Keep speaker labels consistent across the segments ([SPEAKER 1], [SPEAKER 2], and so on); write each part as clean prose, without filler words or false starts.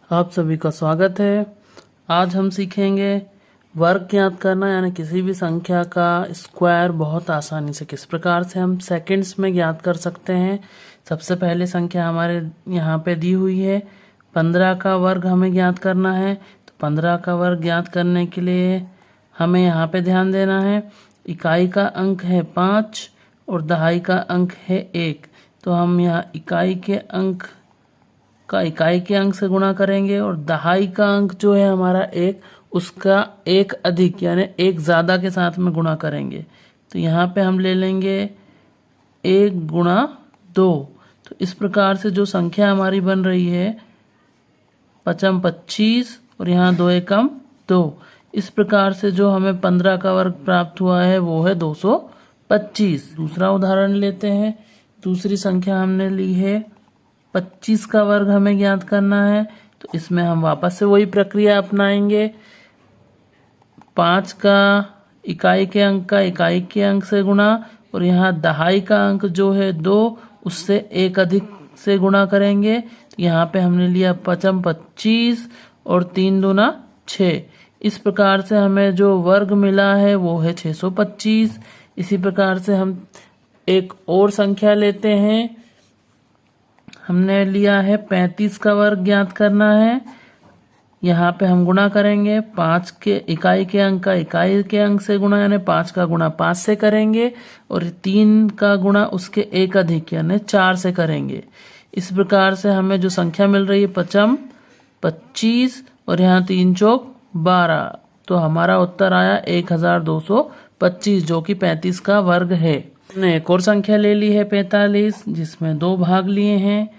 [SPEAKER 1] आप सभी का स्वागत है। आज हम सीखेंगे वर्ग ज्ञात करना, यानी किसी भी संख्या का स्क्वायर बहुत आसानी से किस प्रकार से हम सेकंड्स में ज्ञात कर सकते हैं। सबसे पहले संख्या हमारे यहाँ पे दी हुई है 15 का वर्ग हमें ज्ञात करना है। तो 15 का वर्ग ज्ञात करने के लिए हमें यहाँ पे ध्यान देना है। इकाई का अंक है 5 और दहाई का अंक है 1। तो हम यहाँ इकाई के अंक से गुणा करेंगे और दहाई का अंक जो है हमारा 1, उसका 1 अधिक यानी 1 ज़्यादा के साथ में गुणा करेंगे। तो यहाँ पे हम ले लेंगे 1 गुणा 2। तो इस प्रकार से जो संख्या हमारी बन रही है 5 25 और यहाँ 2 एकम 2। इस प्रकार से जो हमें 15 का वर्ग प्राप्त हुआ है वो है 225। दूसरा उदाहरण लेते हैं। दूसरी संख्या हमने ली है 25 का वर्ग हमें ज्ञात करना है। तो इसमें हम वापस से वही प्रक्रिया अपनाएंगे। 5 का इकाई के अंक से गुणा और यहाँ दहाई का अंक जो है 2, उससे 1 अधिक से गुणा करेंगे। तो यहाँ पे हमने लिया 5 25 और 3 दूना 6। इस प्रकार से हमें जो वर्ग मिला है वो है 625। इसी प्रकार से हम एक और संख्या लेते हैं। हमने लिया है 35 का वर्ग ज्ञात करना है। यहाँ पे हम गुणा करेंगे 5 के इकाई के अंक से गुणा यानी 5 का गुणा 5 से करेंगे और 3 का गुणा उसके 1 अधिक यानी 4 से करेंगे। इस प्रकार से हमें जो संख्या मिल रही है 5 25 और यहाँ 3 चौक 12। तो हमारा उत्तर आया 1225, जो कि 35 का वर्ग है। हमने एक और संख्या ले ली है 45, जिसमें 2 भाग लिए हैं।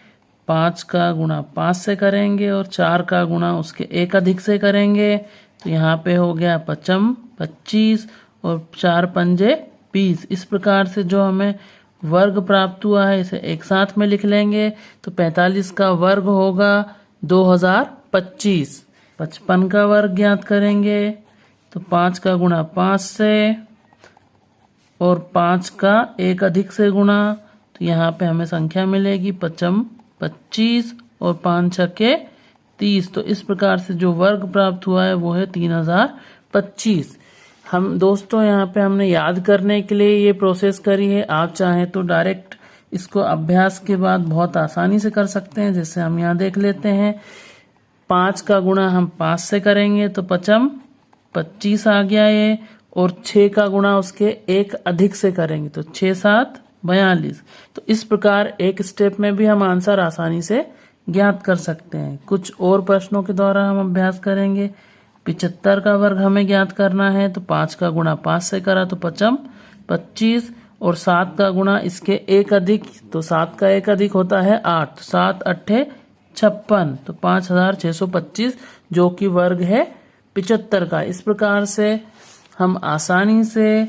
[SPEAKER 1] 5 का गुणा 5 से करेंगे और 4 का गुणा उसके 1 अधिक से करेंगे। तो यहाँ पे हो गया 5 25 और 4 पंजे 20। इस प्रकार से जो हमें वर्ग प्राप्त हुआ है इसे एक साथ में लिख लेंगे। तो 45 का वर्ग होगा 2025। 55 का वर्ग ज्ञात करेंगे। तो 5 का गुणा 5 से और 5 का 1 अधिक से गुणा। तो यहाँ पे हमें संख्या मिलेगी 5 25 और 5 छके 30। तो इस प्रकार से जो वर्ग प्राप्त हुआ है वो है 3025। हम दोस्तों यहाँ पे हमने याद करने के लिए ये प्रोसेस करी है। आप चाहें तो डायरेक्ट इसको अभ्यास के बाद बहुत आसानी से कर सकते हैं। जैसे हम यहाँ देख लेते हैं 5 का गुणा हम 5 से करेंगे तो 5 25 आ गया ये, और 6 का गुणा उसके 1 अधिक से करेंगे तो 6 7 42। तो इस प्रकार एक स्टेप में भी हम आंसर आसानी से ज्ञात कर सकते हैं। कुछ और प्रश्नों के द्वारा हम अभ्यास करेंगे। 75 का वर्ग हमें ज्ञात करना है। तो 5 का गुणा 5 से करा तो 5 25 और 7 का गुणा इसके 1 अधिक, तो 7 का 1 अधिक होता है 8। तो 7 8 56, तो 5625, जो कि वर्ग है 75 का। इस प्रकार से हम आसानी से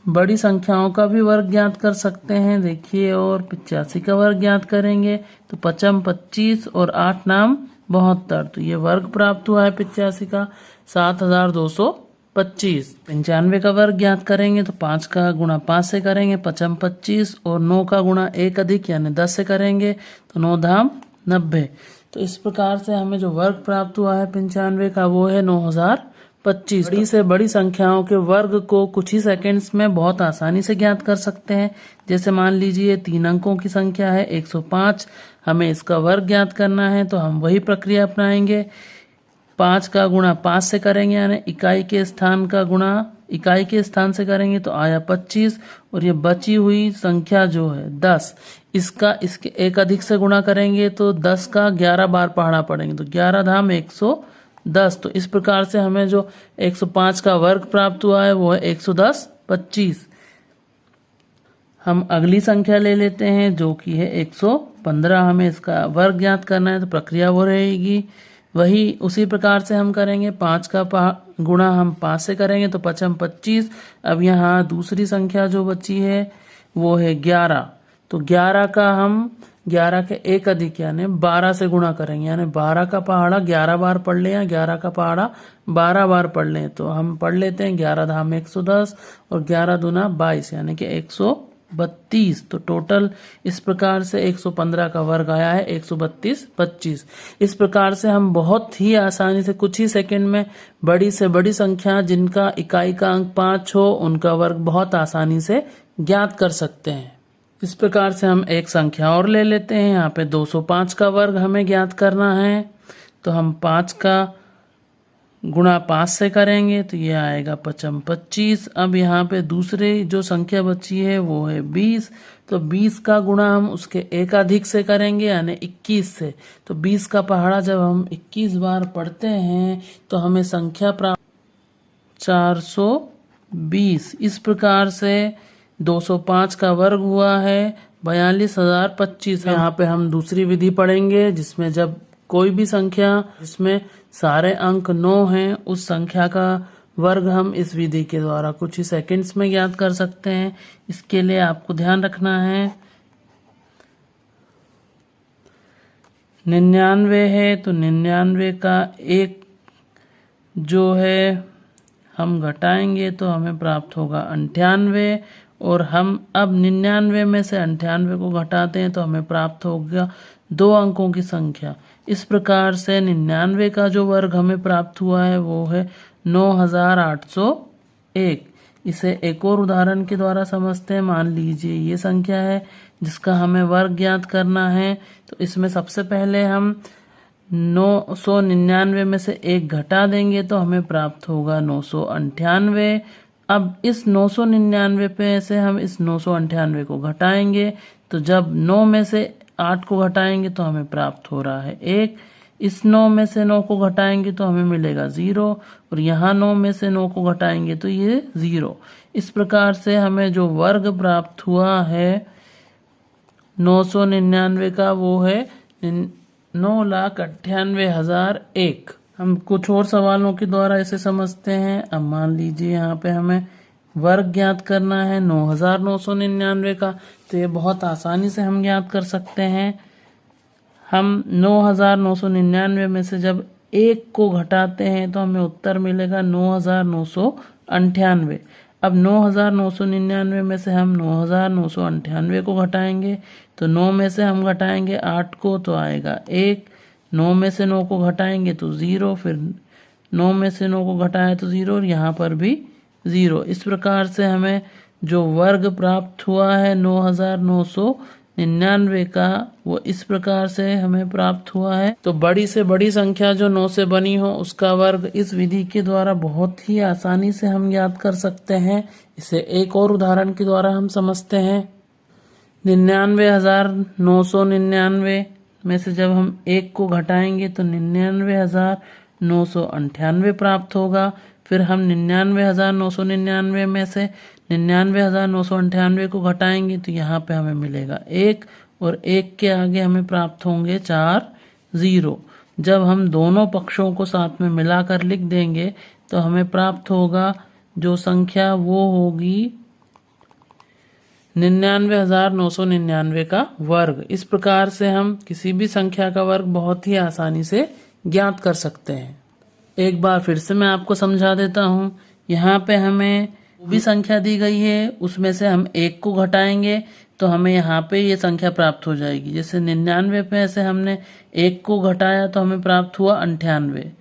[SPEAKER 1] बड़ी संख्याओं का भी वर्ग ज्ञात कर सकते हैं। देखिए, और 85 का वर्ग ज्ञात करेंगे तो 5 25 और 8 नाम 72। तो ये वर्ग प्राप्त हुआ है 85 का 7225। 95 का वर्ग ज्ञात करेंगे तो 5 का गुणा 5 से करेंगे 5 25 और 9 का गुणा 1 अधिक यानी 10 से करेंगे तो 9 धाम 90। तो इस प्रकार से हमें जो वर्ग प्राप्त हुआ है 95 का वो है 9025। बड़ी से बड़ी संख्याओं के वर्ग को कुछ ही सेकंड्स में बहुत आसानी से ज्ञात कर सकते हैं। जैसे मान लीजिए 3 अंकों की संख्या है 105, हमें इसका वर्ग ज्ञात करना है। तो हम वही प्रक्रिया अपनाएंगे। 5 का गुणा 5 से करेंगे यानी इकाई के स्थान से करेंगे तो आया 25, और ये बची हुई संख्या जो है 10, इसके 1 अधिक से गुणा करेंगे तो 10 का 11 बार पढ़ना पड़ेंगे। तो 11 धाम 110। तो इस प्रकार से हमें जो 105 का वर्ग प्राप्त हुआ है वो है 110 25। हम अगली संख्या ले लेते हैं जो कि है 115। हमें इसका वर्ग ज्ञात करना है। तो प्रक्रिया वो रहेगी वही उसी प्रकार से हम करेंगे। 5 का गुणा हम 5 से करेंगे तो 5 25। अब यहाँ दूसरी संख्या जो बची है वो है 11। तो 11 का हम 11 के 1 अधिक यानी 12 से गुणा करेंगे, यानी 12 का पहाड़ा 11 बार पढ़ लें या 11 का पहाड़ा 12 बार पढ़ लें। तो हम पढ़ लेते हैं 11 धाम 110 और 11 दूना 22 यानी कि 122। 32। तो टोटल इस प्रकार से 115 का वर्ग आया है 132 25। इस प्रकार से हम बहुत ही आसानी से कुछ ही सेकंड में बड़ी से बड़ी संख्या जिनका इकाई का अंक 5 हो उनका वर्ग बहुत आसानी से ज्ञात कर सकते हैं। इस प्रकार से हम एक संख्या और ले लेते हैं। यहाँ पे 205 का वर्ग हमें ज्ञात करना है, तो हम 5 का गुणा 5 से करेंगे तो ये आएगा 5 25। अब यहाँ पे दूसरे जो संख्या बची है वो है 20, तो 20 का गुणा हम उसके एक अधिक से करेंगे यानी 21 से। तो 20 का पहाड़ा जब हम 21 बार पढ़ते हैं तो हमें संख्या प्राप्त 420। इस प्रकार से 205 का वर्ग हुआ है 42,025। यहाँ पे हम दूसरी विधि पढ़ेंगे जिसमें जब कोई भी संख्या जिसमें सारे अंक 9 हैं उस संख्या का वर्ग हम इस विधि के द्वारा कुछ ही सेकंड्स में ज्ञात कर सकते हैं। इसके लिए आपको ध्यान रखना है 99 है तो 99 का एक जो है हम घटाएंगे तो हमें प्राप्त होगा 98, और हम अब 99 में से 98 को घटाते हैं तो हमें प्राप्त होगा 2 अंकों की संख्या। इस प्रकार से 99 का जो वर्ग हमें प्राप्त हुआ है वो है 9801। इसे एक और उदाहरण के द्वारा समझते हैं। मान लीजिए ये संख्या है जिसका हमें वर्ग ज्ञात करना है, तो इसमें सबसे पहले हम 999 में से 1 घटा देंगे तो हमें प्राप्त होगा 998। अब इस 999 पे से हम इस 998 को घटाएंगे, तो जब 9 में से 8 को घटाएंगे तो हमें प्राप्त हो रहा है 1। इस 9 में से 9 को घटाएंगे तो हमें मिलेगा 0, और यहाँ 9 में से 9 को घटाएंगे तो ये 0। इस प्रकार से हमें जो वर्ग प्राप्त हुआ है 999 का वो है 9,98,001। हम कुछ और सवालों के द्वारा इसे समझते हैं। अब मान लीजिए यहाँ पे हमें वर्ग ज्ञात करना है 9,999 का, तो ये बहुत आसानी से हम ज्ञात कर सकते हैं। हम 9,999 में से जब 1 को घटाते हैं तो हमें उत्तर मिलेगा 9,998। अब 9,999 में से हम 9,998 को घटाएंगे, तो 9 में से हम घटाएंगे 8 को तो आएगा 1। 9 में से 9 को घटाएंगे तो 0, फिर 9 में से 9 को घटाएं तो 0, और यहाँ पर भी 0। इस प्रकार से हमें जो वर्ग प्राप्त हुआ है 9,999 का वो इस प्रकार से हमें प्राप्त हुआ है। तो बड़ी से बड़ी संख्या जो 9 से बनी हो उसका वर्ग इस विधि के द्वारा बहुत ही आसानी से हम ज्ञात कर सकते हैं। इसे एक और उदाहरण के द्वारा हम समझते हैं। 99,999 में से जब हम 1 को घटाएंगे तो 99,998 प्राप्त होगा। फिर हम 99,999 में से 99,998 को घटाएंगे तो यहाँ पे हमें मिलेगा 1, और 1 के आगे हमें प्राप्त होंगे 4 0। जब हम दोनों पक्षों को साथ में मिलाकर लिख देंगे तो हमें प्राप्त होगा जो संख्या वो होगी 99,999 का वर्ग। इस प्रकार से हम किसी भी संख्या का वर्ग बहुत ही आसानी से ज्ञात कर सकते हैं। एक बार फिर से मैं आपको समझा देता हूँ। यहाँ पे हमें भी संख्या दी गई है, उसमें से हम 1 को घटाएंगे तो हमें यहाँ पे ये संख्या प्राप्त हो जाएगी। जैसे 99 पे से हमने 1 को घटाया तो हमें प्राप्त हुआ 98।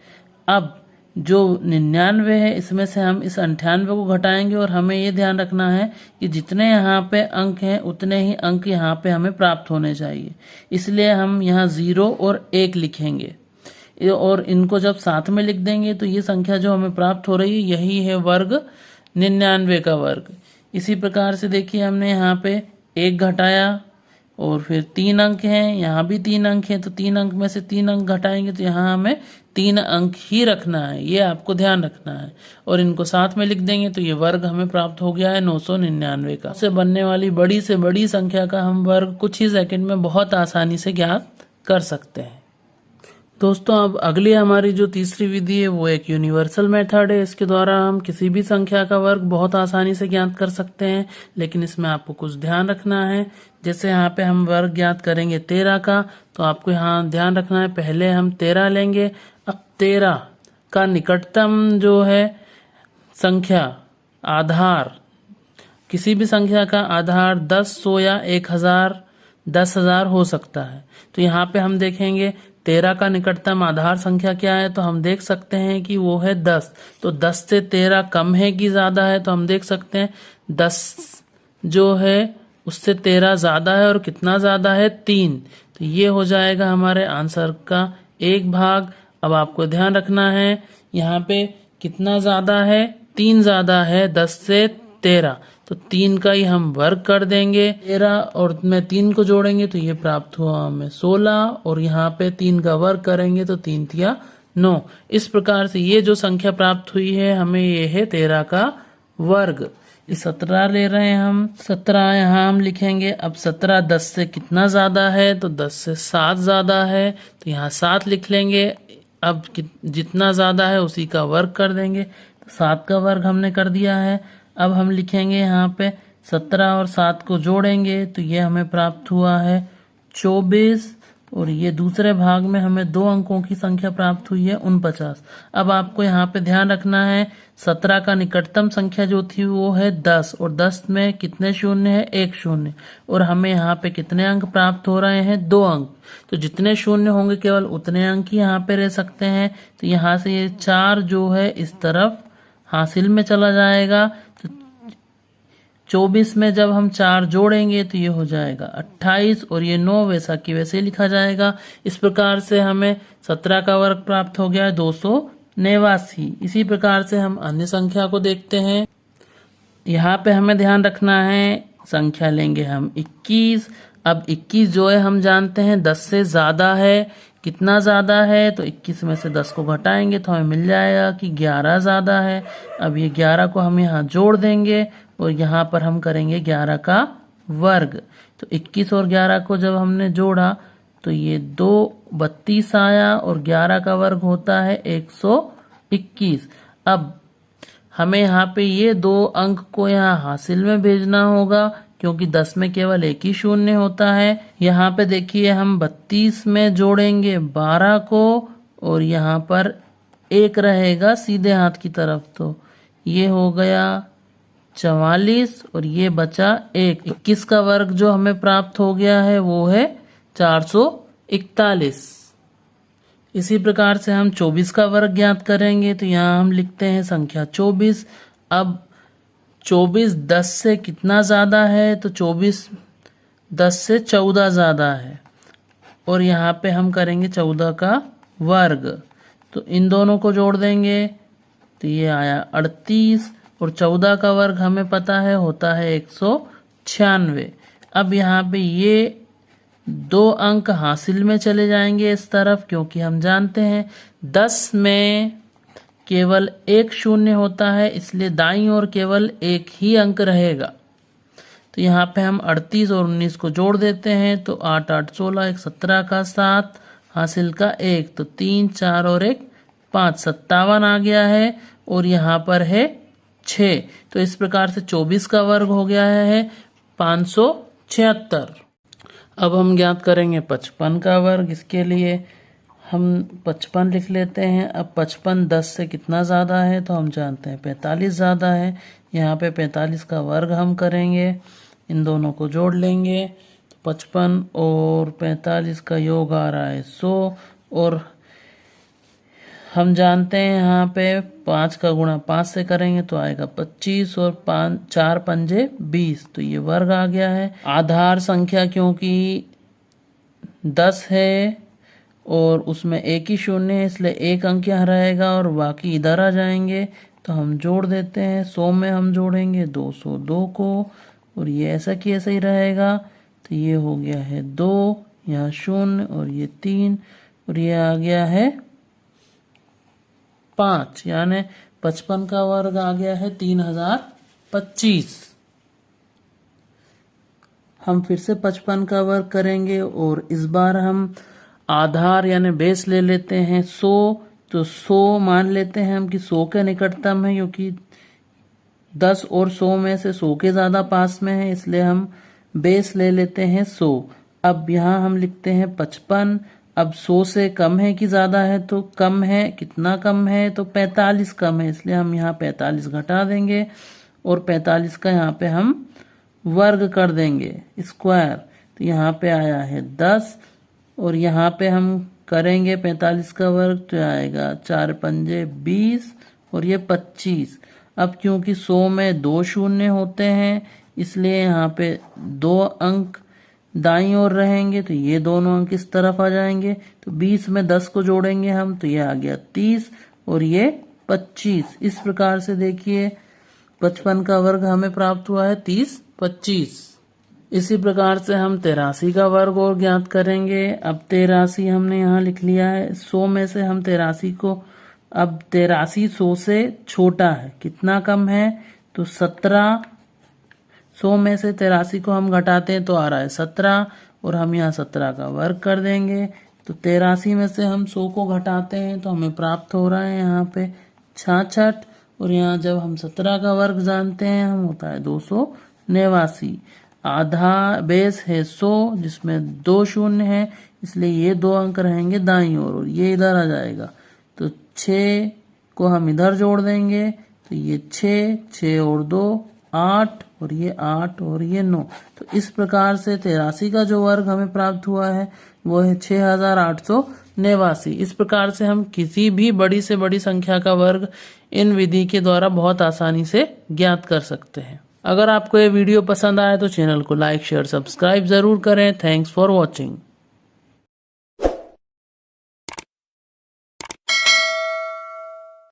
[SPEAKER 1] अब जो 99 है इसमें से हम इस 98 को घटाएंगे, और हमें ये ध्यान रखना है कि जितने यहाँ पे अंक हैं उतने ही अंक यहाँ पे हमें प्राप्त होने चाहिए। इसलिए हम यहाँ 0 और 1 लिखेंगे, और इनको जब साथ में लिख देंगे तो ये संख्या जो हमें प्राप्त हो रही है यही है वर्ग 99 का वर्ग। इसी प्रकार से देखिए हमने यहाँ पे 1 घटाया और फिर 3 अंक हैं, यहाँ भी 3 अंक हैं, तो 3 अंक में से 3 अंक घटाएंगे तो यहाँ हमें 3 अंक ही रखना है, ये आपको ध्यान रखना है। और इनको साथ में लिख देंगे तो ये वर्ग हमें प्राप्त हो गया है 999 का। से बनने वाली बड़ी से बड़ी संख्या का हम वर्ग कुछ ही सेकंड में बहुत आसानी से ज्ञात कर सकते हैं। दोस्तों अब अगली हमारी जो तीसरी विधि है वो एक यूनिवर्सल मेथड है। इसके द्वारा हम किसी भी संख्या का वर्ग बहुत आसानी से ज्ञात कर सकते हैं, लेकिन इसमें आपको कुछ ध्यान रखना है। जैसे यहाँ पे हम वर्ग ज्ञात करेंगे 13 का, तो आपको यहाँ ध्यान रखना है पहले हम 13 लेंगे। अब 13 का निकटतम जो है संख्या आधार किसी भी संख्या का आधार 10, 100 या 1000, 10,000 हो सकता है। तो यहाँ पे हम देखेंगे 13 का निकटतम आधार संख्या क्या है, तो हम देख सकते हैं कि वो है 10। तो 10 से 13 कम है कि ज्यादा है, तो हम देख सकते हैं 10 जो है उससे 13 ज्यादा है, और कितना ज्यादा है, 3। तो ये हो जाएगा हमारे आंसर का एक भाग। अब आपको ध्यान रखना है यहाँ पे कितना ज्यादा है, 3 ज्यादा है 10 से 13। तो 3 का ही हम वर्ग कर देंगे, 13 और में 3 को जोड़ेंगे तो ये प्राप्त हुआ हमें 16, और यहाँ पे 3 का वर्ग करेंगे तो 3 तिया 9। इस प्रकार से ये जो संख्या प्राप्त हुई है हमें, ये है 13 का वर्ग। 17 ले रहे हैं हम, 17 यहाँ हम लिखेंगे। अब 17 10 से कितना ज्यादा है, तो 10 से 7 ज्यादा है, तो यहाँ 7 लिख लेंगे। अब जितना ज्यादा है उसी का वर्ग कर देंगे, तो 7 का वर्ग हमने कर दिया है। अब हम लिखेंगे यहाँ पे 17 और 7 को जोड़ेंगे तो ये हमें प्राप्त हुआ है 24, और ये दूसरे भाग में हमें 2 अंकों की संख्या प्राप्त हुई है 49। अब आपको यहाँ पे ध्यान रखना है 17 का निकटतम संख्या जो थी वो है 10, और 10 में कितने शून्य है, 1 शून्य, और हमें यहाँ पे कितने अंक प्राप्त हो रहे हैं, 2 अंक। तो जितने शून्य होंगे केवल उतने अंक ही यहाँ पे रह सकते हैं। तो यहाँ से ये 4 जो है इस तरफ हासिल में चला जाएगा। तो 24 में जब हम 4 जोड़ेंगे तो ये हो जाएगा 28, और ये 9 वैसा की वैसे लिखा जाएगा। इस प्रकार से हमें 17 का वर्ग प्राप्त हो गया है 289। इसी प्रकार से हम अन्य संख्या को देखते हैं। यहाँ पे हमें ध्यान रखना है, संख्या लेंगे हम 21। अब 21 जो है हम जानते हैं 10 से ज्यादा है। कितना ज्यादा है, तो 21 में से 10 को घटाएंगे तो हमें मिल जाएगा कि 11 ज्यादा है। अब ये 11 को हम यहाँ जोड़ देंगे, और यहाँ पर हम करेंगे 11 का वर्ग। तो 21 और 11 को जब हमने जोड़ा तो ये 232 आया, और 11 का वर्ग होता है 121। अब हमें यहाँ पे ये 2 अंक को यहाँ हासिल में भेजना होगा, क्योंकि 10 में केवल 1 ही शून्य होता है। यहाँ पे देखिए हम 32 में जोड़ेंगे 12 को, और यहाँ पर 1 रहेगा सीधे हाथ की तरफ, तो ये हो गया 44, और ये बचा 1। 21 का वर्ग जो हमें प्राप्त हो गया है वो है 441। इसी प्रकार से हम 24 का वर्ग ज्ञात करेंगे, तो यहाँ हम लिखते हैं संख्या 24। अब 24 10 से कितना ज्यादा है, तो 24 10 से 14 ज्यादा है, और यहाँ पे हम करेंगे 14 का वर्ग। तो इन दोनों को जोड़ देंगे तो ये आया 38, और 14 का वर्ग हमें पता है होता है 196। अब यहाँ पे ये 2 अंक हासिल में चले जाएंगे इस तरफ, क्योंकि हम जानते हैं 10 में केवल 1 शून्य होता है, इसलिए दाईं ओर केवल 1 ही अंक रहेगा। तो यहाँ पे हम 38 और 19 को जोड़ देते हैं, तो 8 8 16, 1 17 का 7, हासिल का 1, तो 3 4 और 1 5, 57 आ गया है, और यहाँ पर है 6। तो इस प्रकार से 24 का वर्ग हो गया है 576। अब हम ज्ञात करेंगे 55 का वर्ग। इसके लिए हम 55 लिख लेते हैं। अब 55 10 से कितना ज़्यादा है, तो हम जानते हैं 45 ज़्यादा है। यहाँ पे 45 का वर्ग हम करेंगे, इन दोनों को जोड़ लेंगे, तो 55 और 45 का योग आ रहा है 100, और हम जानते हैं यहाँ पे 5 का गुणा 5 से करेंगे तो आएगा 25, और 5 4 पंजे 20, तो ये वर्ग आ गया है। आधार संख्या क्योंकि 10 है और उसमें 1 ही शून्य है, इसलिए 1 अंक यहाँ रहेगा और बाकी इधर आ जाएंगे, तो हम जोड़ देते हैं। 100 में हम जोड़ेंगे 202 को, और ये ऐसा कि ऐसा ही रहेगा, तो ये हो गया है 2, यहाँ 0 और ये 3, और ये आ गया है 5, यानी 55 का वर्ग आ गया है 3025। हम फिर से 55 का वर्ग करेंगे, और इस बार हम आधार यानी बेस ले लेते हैं 100। तो 100 मान लेते हैं हम कि 100 के निकटतम है, क्योंकि 10 और 100 में से 100 के ज्यादा पास में है, इसलिए हम बेस ले लेते हैं 100। अब यहाँ हम लिखते हैं 55। अब 100 से कम है कि ज्यादा है, तो कम है। कितना कम है, तो 45 कम है, इसलिए हम यहाँ 45 घटा देंगे, और 45 का यहाँ पे हम वर्ग कर देंगे स्क्वायर, तो यहाँ पे आया है 10 और यहाँ पे हम करेंगे 45 का वर्ग तो आएगा 4 पंजे 20 और ये 25। अब क्योंकि 100 में 2 शून्य होते हैं इसलिए यहाँ पे 2 अंक दाईं ओर रहेंगे, तो ये दोनों अंक इस तरफ आ जाएंगे। तो 20 में 10 को जोड़ेंगे हम तो ये आ गया 30 और ये 25। इस प्रकार से देखिए 55 का वर्ग हमें प्राप्त हुआ है 30 25। इसी प्रकार से हम 83 का वर्ग और ज्ञात करेंगे। अब 83 हमने यहाँ लिख लिया है। 100 में से हम 83 को, अब 83 100 से छोटा है, कितना कम है तो 17। 100 में से 83 को हम घटाते हैं तो आ रहा है 17 और हम यहाँ 17 का वर्ग कर देंगे। तो 83 में से हम 100 को घटाते हैं तो हमें प्राप्त हो रहा है यहाँ पे 66 और यहाँ जब हम 17 का वर्ग जानते हैं हम होता है 289। आधा बेस है 100 जिसमें 2 शून्य है इसलिए ये 2 अंक रहेंगे दाईं ओर और ये इधर आ जाएगा। तो 6 को हम इधर जोड़ देंगे तो ये 6 और 2 8 और ये 8 और ये 9। तो इस प्रकार से 83 का जो वर्ग हमें प्राप्त हुआ है वो है 6889। इस प्रकार से हम किसी भी बड़ी से बड़ी संख्या का वर्ग इन विधि के द्वारा बहुत आसानी से ज्ञात कर सकते हैं। अगर आपको ये वीडियो पसंद आए तो चैनल को लाइक शेयर सब्सक्राइब जरूर करें। Thanks for watching.